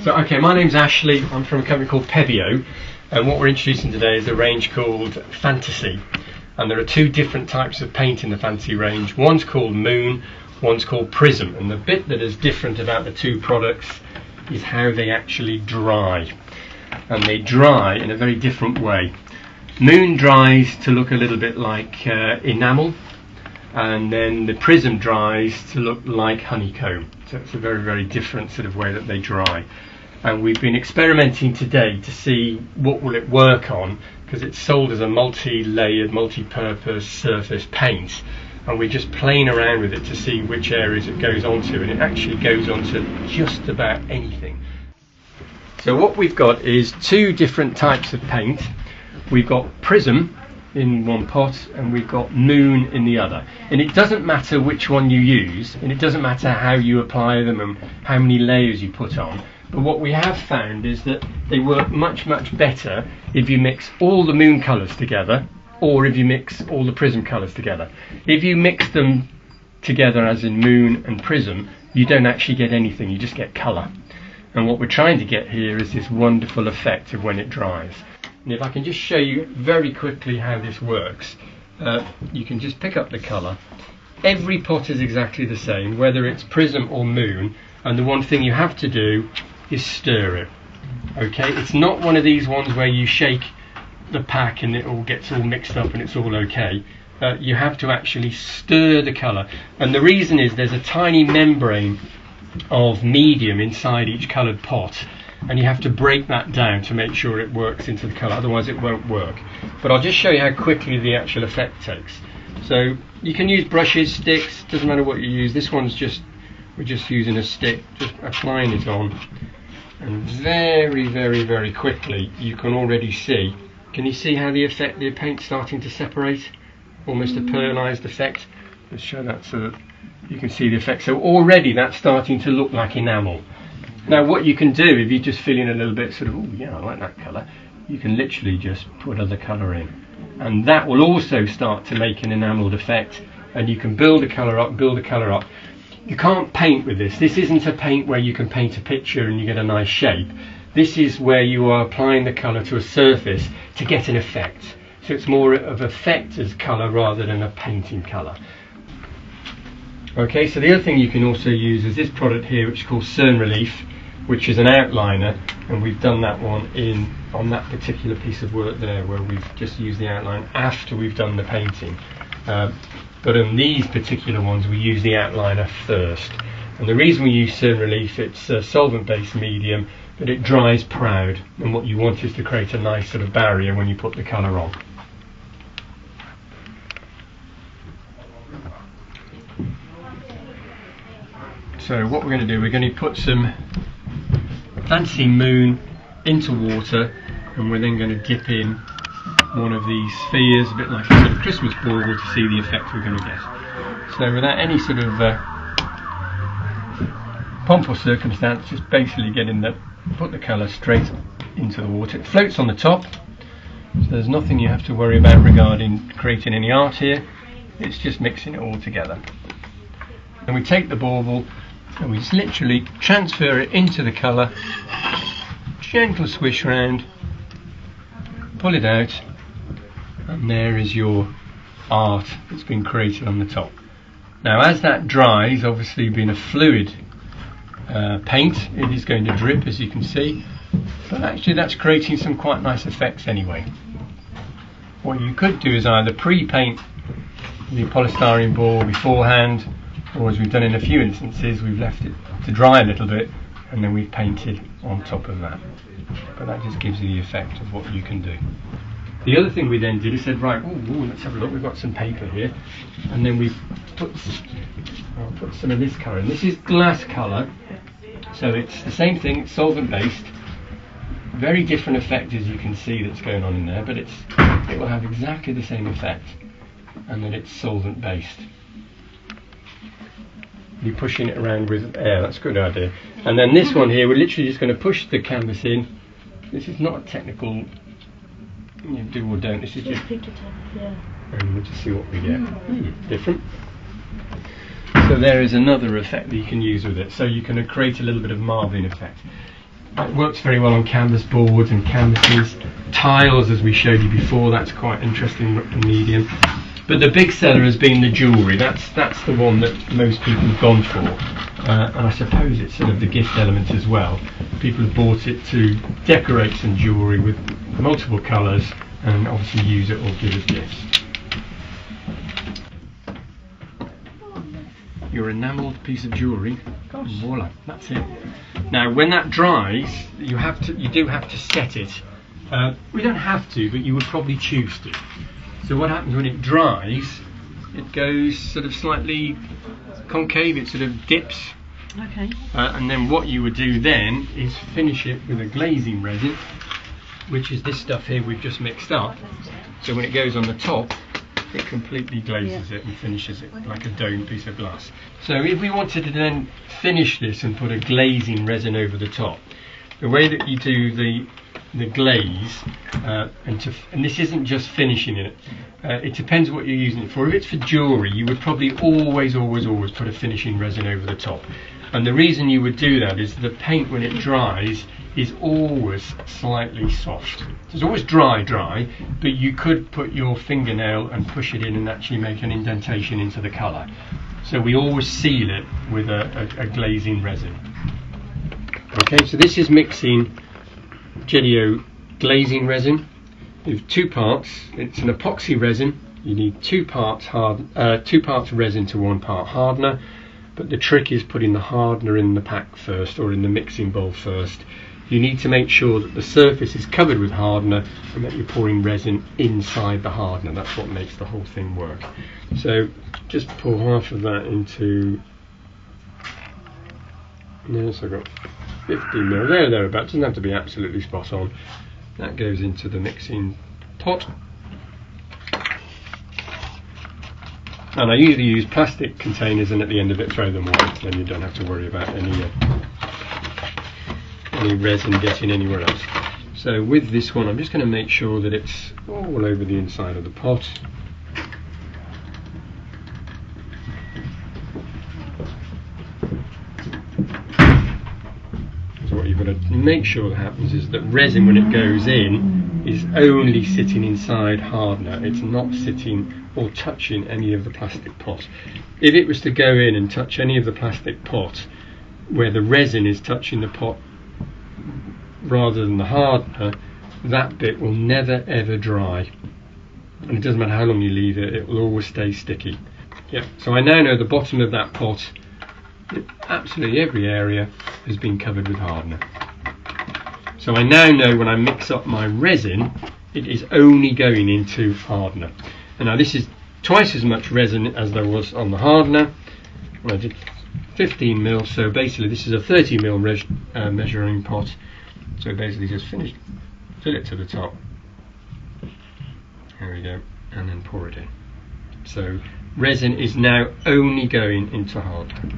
So, okay, my name's Ashley. I'm from a company called Pebeo, and what we're introducing today is a range called Fantasy. And there are two different types of paint in the Fantasy range. One's called Moon, one's called Prism. And the bit that is different about the two products is how they actually dry. And they dry in a very different way. Moon dries to look a little bit like enamel, and then the Prism dries to look like honeycomb. So it's a very, very different sort of way that they dry. And we've been experimenting today to see what will it work on, because it's sold as a multi-layered, multi-purpose surface paint, and we're just playing around with it to see which areas it goes onto, and it actually goes onto just about anything. So what we've got is two different types of paint. We've got Prism in one pot and we've got Moon in the other, and it doesn't matter which one you use, and it doesn't matter how you apply them and how many layers you put on, but what we have found is that they work much better if you mix all the Moon colours together, or if you mix all the Prism colours together. If you mix them together, as in Moon and Prism, you don't actually get anything, you just get colour. And what we're trying to get here is this wonderful effect of when it dries. And if I can just show you very quickly how this works, you can just pick up the colour. Every pot is exactly the same, whether it's Prism or Moon, and the one thing you have to do is stir it. Okay, it's not one of these ones where you shake the pack and it all gets all mixed up and it's all okay. You have to actually stir the colour, and the reason is there's a tiny membrane of medium inside each coloured pot, and you have to break that down to make sure it works into the colour, otherwise it won't work. But I'll just show you how quickly the actual effect takes. So you can use brushes, sticks, doesn't matter what you use. This one's just, we're just using a stick, just applying it on, and very quickly you can already see, can you see how the paint's starting to separate? Almost a pearlized effect. Let's show that so that you can see the effect. So already that's starting to look like enamel. Now what you can do, if you're just feeling a little bit sort of, oh yeah, I like that colour, you can literally just put other colour in, and that will also start to make an enamelled effect, and you can build the colour up, build the colour up. You can't paint with this. This isn't a paint where you can paint a picture and you get a nice shape. This is where you are applying the colour to a surface to get an effect. So it's more of effect as colour rather than a painting colour. Okay, so the other thing you can also use is this product here, which is called Cern Relief, which is an outliner, and we've done that one on that particular piece of work there, where we've just used the outline after we've done the painting. But on these particular ones we use the outliner first. And the reason we use Cern Relief, it's a solvent-based medium, but it dries proud, and what you want is to create a nice sort of barrier when you put the colour on. So what we're going to do, we're going to put some Fantasy Moon into water, and we're then going to dip in one of these spheres, a bit like a sort of Christmas bauble, to see the effect we're going to get. So without any sort of pomp or circumstance, just basically put the colour straight into the water. It floats on the top, so there's nothing you have to worry about regarding creating any art here. It's just mixing it all together. And we take the bauble and we just literally transfer it into the colour, gentle swish round, pull it out, and there is your art that's been created on the top. Now as that dries, obviously being a fluid paint, it is going to drip, as you can see, but actually that's creating some quite nice effects anyway. What you could do is either pre-paint the polystyrene ball beforehand, or as we've done in a few instances, we've left it to dry a little bit and then we've painted on top of that. But that just gives you the effect of what you can do. The other thing we then did is said, right, let's have a look, we've got some paper here, and then we've I'll put some of this colour in. This is glass colour, so it's the same thing, it's solvent based, very different effect as you can see that's going on in there, but it will have exactly the same effect, and then it's solvent based. You're pushing it around with air, that's a good idea. And then this one here, we're literally just going to push the canvas in. This is not a technical do or don't, this is just pick it up, yeah. And we'll just see what we get. Different. So there is another effect that you can use with it. So you can create a little bit of marbling effect. It works very well on canvas boards and canvases. Tiles, as we showed you before, that's quite interesting medium. But the big seller has been the jewellery. That's the one that most people have gone for. And I suppose it's sort of the gift element as well. People have bought it to decorate some jewellery with multiple colours and obviously use it or give as gifts. Your enamelled piece of jewellery, voila, that's it. Now when that dries, you do have to set it. We don't have to, but you would probably choose to. So what happens when it dries, it goes sort of slightly concave, it sort of dips. Okay. And then what you would do then is finish it with a glazing resin, which is this stuff here we've just mixed up. So when it goes on the top, it completely glazes it and finishes it like a domed piece of glass. So if we wanted to then finish this and put a glazing resin over the top, the way that you do the glaze, and this isn't just finishing it, it depends what you're using it for. If it's for jewellery, you would probably always put a finishing resin over the top. And the reason you would do that is the paint, when it dries, is always slightly soft. It's always dry, but you could put your fingernail and push it in and actually make an indentation into the colour. So we always seal it with a glazing resin. Okay, so this is mixing Pebeo glazing resin with 2 parts. It's an epoxy resin. You need 2 parts resin to 1 part hardener. But the trick is putting the hardener in the pack first, or in the mixing bowl first. You need to make sure that the surface is covered with hardener and that you're pouring resin inside the hardener. That's what makes the whole thing work. So just pour half of that into, yes, I've got 50ml, thereabouts. Doesn't have to be absolutely spot on. That goes into the mixing pot. And I usually use plastic containers, and at the end of it throw them away, then you don't have to worry about any resin getting anywhere else. So with this one, I'm just going to make sure that it's all over the inside of the pot. So what you've got to make sure that happens is that resin, when it goes in, is only sitting inside hardener. It's not sitting or touching any of the plastic pot. If it was to go in and touch any of the plastic pot where the resin is touching the pot rather than the hardener, that bit will never ever dry, and it doesn't matter how long you leave it, it will always stay sticky. Yep. So I now know the bottom of that pot, absolutely every area has been covered with hardener. So I now know when I mix up my resin, it is only going into hardener. And now this is twice as much resin as there was on the hardener. And I did 15ml, so basically this is a 30ml measuring pot. So basically just fill it to the top. There we go, and then pour it in. So resin is now only going into hardener.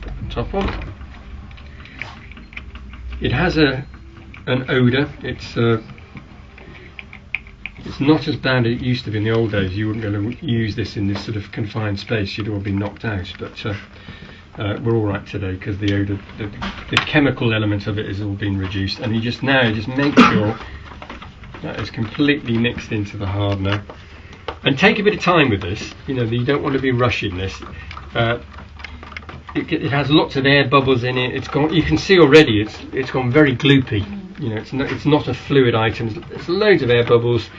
Put the top on. It has an odour. It's not as bad as it used to be in the old days. You wouldn't be able to use this in this sort of confined space. You'd all be knocked out. But we're all right today because the odour, the chemical element of it has all been reduced. And you just make sure that is completely mixed into the hardener. And take a bit of time with this. You know, you don't want to be rushing this. It has lots of air bubbles in it. It's gone. You can see already it's gone very gloopy. You know, it's not a fluid item. There's loads of air bubbles.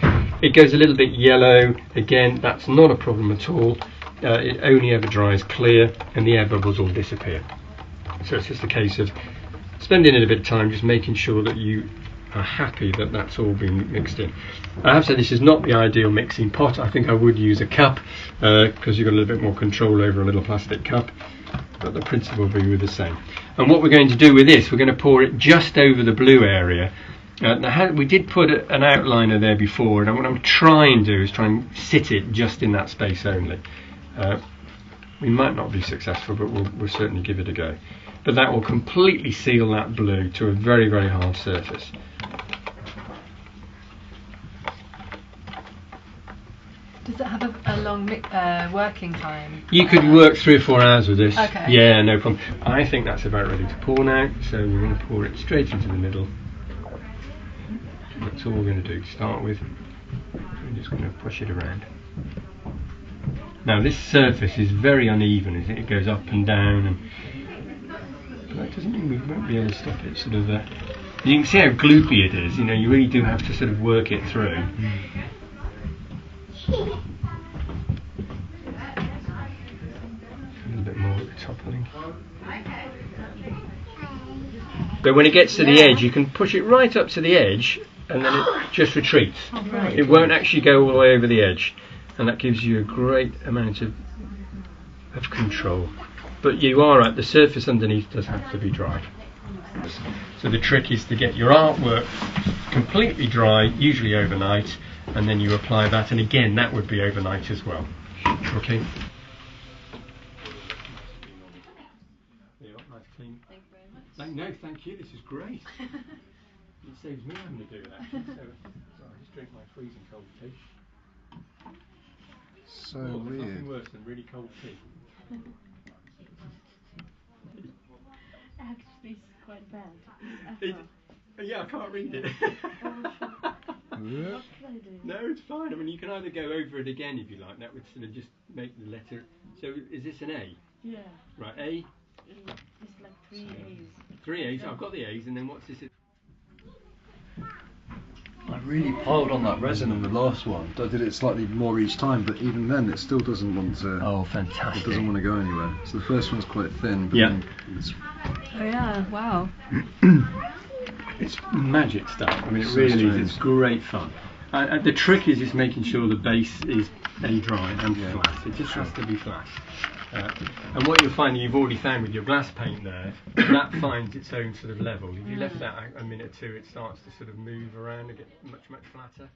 It goes a little bit yellow. Again, that's not a problem at all. It only ever dries clear, and the air bubbles all disappear. So it's just a case of spending a bit of time just making sure that you are happy that that's all been mixed in. I have to say this is not the ideal mixing pot. I think I would use a cup because you've got a little bit more control over a little plastic cup. But the principle will be the same. And what we're going to do with this, we're going to pour it just over the blue area. Now we did put an outliner there before, and what I'm trying to do is try and sit it just in that space only. We might not be successful, but we'll certainly give it a go. But that will completely seal that blue to a very, very hard surface. Does it have a long working time? You could work 3 or 4 hours with this. Okay. Yeah, no problem. I think that's about ready to pour now, so we're going to pour it straight into the middle. That's all we're going to do to start with. We're just going to push it around. Now this surface is very uneven, isn't it? It goes up and down, and but that doesn't mean we won't be able to stop it. Sort of. You can see how gloopy it is. You know, you really do have to sort of work it through. A little bit more at the top, I think. But when it gets to the edge, you can push it right up to the edge, and then it just retreats. Right. It won't actually go all the way over the edge, and that gives you a great amount of control. But you are right, the surface underneath does have to be dry. So the trick is to get your artwork completely dry, usually overnight, and then you apply that, and again that would be overnight as well. Okay. Nice clean. Thank you very much. No, thank you. This is great. It saves me having to do it actually. So I just drink my freezing cold tea. So There's weird. nothing worse than really cold tea. Actually, it's quite bad. Yeah, I can't read it. Yeah. No, it's fine. I mean, you can either go over it again if you like. That would sort of just make the letter. So, is this an A? Yeah. Right, A. It's like 3 A's. 3 A's. I've got the A's, and then what's this? I really piled on that resin on the last one. I did it slightly more each time, but even then it still doesn't want to. Oh, It fantastic. doesn't want to go anywhere. So the first one's quite thin, but Yeah. then it's Oh yeah, wow. It's magic stuff. I mean, it So really strange. is. It's great fun. And the trick is just making sure the base is dry and Yeah. flat. It just has to be flat. And what you'll find, you've already found with your glass paint there, that finds its own sort of level. If you left that a minute or two, it starts to sort of move around and get much, much flatter.